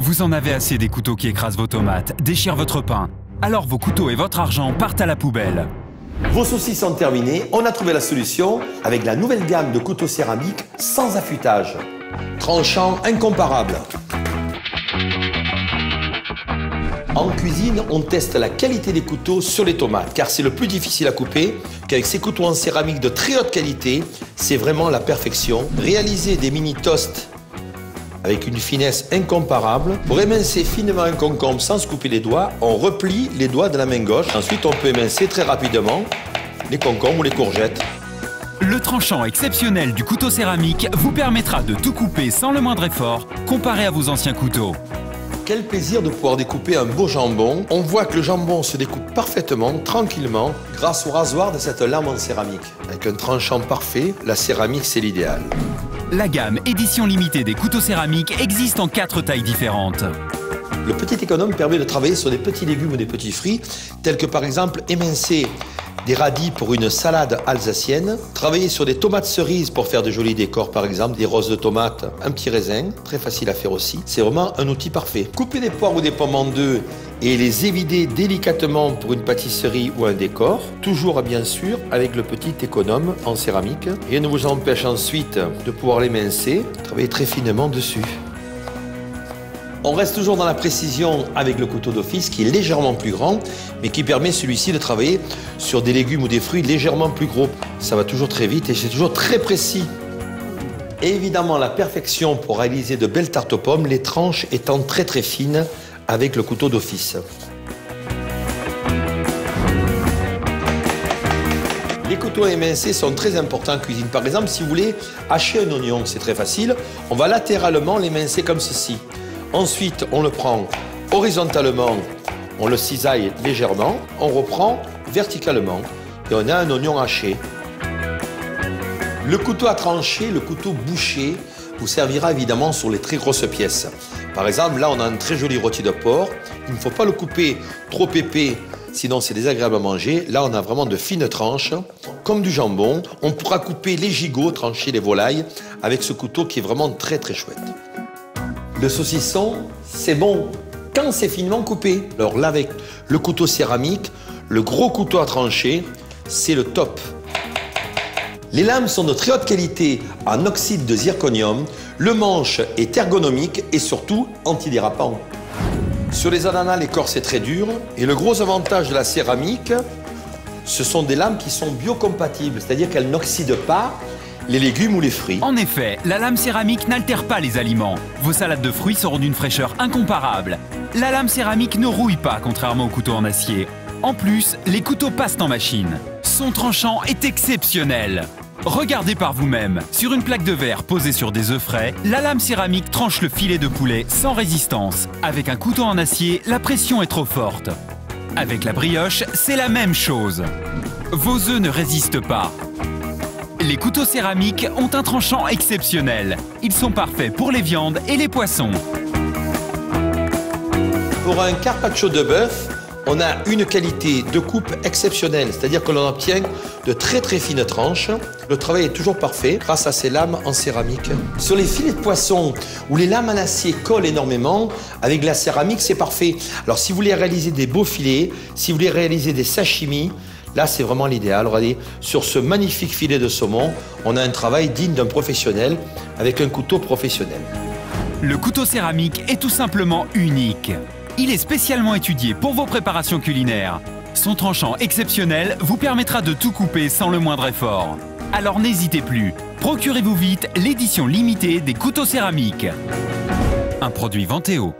Vous en avez assez des couteaux qui écrasent vos tomates, déchirent votre pain. Alors vos couteaux et votre argent partent à la poubelle. Vos soucis sont terminés, on a trouvé la solution avec la nouvelle gamme de couteaux céramiques sans affûtage. Tranchant incomparable. En cuisine, on teste la qualité des couteaux sur les tomates, car c'est le plus difficile à couper, qu'avec ces couteaux en céramique de très haute qualité, c'est vraiment la perfection. Réaliser des mini toasts avec une finesse incomparable. Pour émincer finement un concombre sans se couper les doigts, on replie les doigts de la main gauche. Ensuite, on peut émincer très rapidement les concombres ou les courgettes. Le tranchant exceptionnel du couteau céramique vous permettra de tout couper sans le moindre effort, comparé à vos anciens couteaux. Quel plaisir de pouvoir découper un beau jambon. On voit que le jambon se découpe parfaitement, tranquillement, grâce au rasoir de cette lame en céramique. Avec un tranchant parfait, la céramique, c'est l'idéal. La gamme édition limitée des couteaux céramiques existe en 4 tailles différentes. Le petit économe permet de travailler sur des petits légumes ou des petits fruits, tels que par exemple émincer des radis pour une salade alsacienne, travailler sur des tomates cerises pour faire de jolis décors par exemple, des roses de tomates, un petit raisin, très facile à faire aussi. C'est vraiment un outil parfait. Couper des poires ou des pommes en deux et les évider délicatement pour une pâtisserie ou un décor, toujours bien sûr avec le petit économe en céramique. Rien ne vous empêche ensuite de pouvoir l'émincer, travailler très finement dessus. On reste toujours dans la précision avec le couteau d'office qui est légèrement plus grand, mais qui permet celui-ci de travailler sur des légumes ou des fruits légèrement plus gros. Ça va toujours très vite et c'est toujours très précis. Et évidemment, la perfection pour réaliser de belles tartes aux pommes, les tranches étant très très fines avec le couteau d'office. Les couteaux à émincer sont très importants en cuisine. Par exemple, si vous voulez hacher un oignon, c'est très facile. On va latéralement l'émincer comme ceci. Ensuite, on le prend horizontalement, on le cisaille légèrement, on reprend verticalement et on a un oignon haché. Le couteau à trancher, le couteau bouché, vous servira évidemment sur les très grosses pièces. Par exemple, là, on a un très joli rôti de porc. Il ne faut pas le couper trop épais, sinon c'est désagréable à manger. Là, on a vraiment de fines tranches, comme du jambon. On pourra couper les gigots, trancher les volailles, avec ce couteau qui est vraiment très très chouette. Le saucisson, c'est bon quand c'est finement coupé. Alors là, avec le couteau céramique, le gros couteau à trancher, c'est le top. Les lames sont de très haute qualité en oxyde de zirconium. Le manche est ergonomique et surtout antidérapant. Sur les ananas, l'écorce est très dure. Et le gros avantage de la céramique, ce sont des lames qui sont biocompatibles, c'est-à-dire qu'elles n'oxydent pas les légumes ou les fruits. En effet, la lame céramique n'altère pas les aliments. Vos salades de fruits seront d'une fraîcheur incomparable. La lame céramique ne rouille pas, contrairement au couteau en acier. En plus, les couteaux passent en machine. Son tranchant est exceptionnel. Regardez par vous-même. Sur une plaque de verre posée sur des œufs frais, la lame céramique tranche le filet de poulet sans résistance. Avec un couteau en acier, la pression est trop forte. Avec la brioche, c'est la même chose. Vos œufs ne résistent pas. Les couteaux céramiques ont un tranchant exceptionnel. Ils sont parfaits pour les viandes et les poissons. Pour un carpaccio de bœuf, on a une qualité de coupe exceptionnelle, c'est-à-dire que l'on obtient de très très fines tranches. Le travail est toujours parfait grâce à ces lames en céramique. Sur les filets de poisson, où les lames en acier collent énormément, avec la céramique, c'est parfait. Alors si vous voulez réaliser des beaux filets, si vous voulez réaliser des sashimi, là, c'est vraiment l'idéal. Regardez, sur ce magnifique filet de saumon, on a un travail digne d'un professionnel avec un couteau professionnel. Le couteau céramique est tout simplement unique. Il est spécialement étudié pour vos préparations culinaires. Son tranchant exceptionnel vous permettra de tout couper sans le moindre effort. Alors n'hésitez plus, procurez-vous vite l'édition limitée des couteaux céramiques. Un produit Vanteo.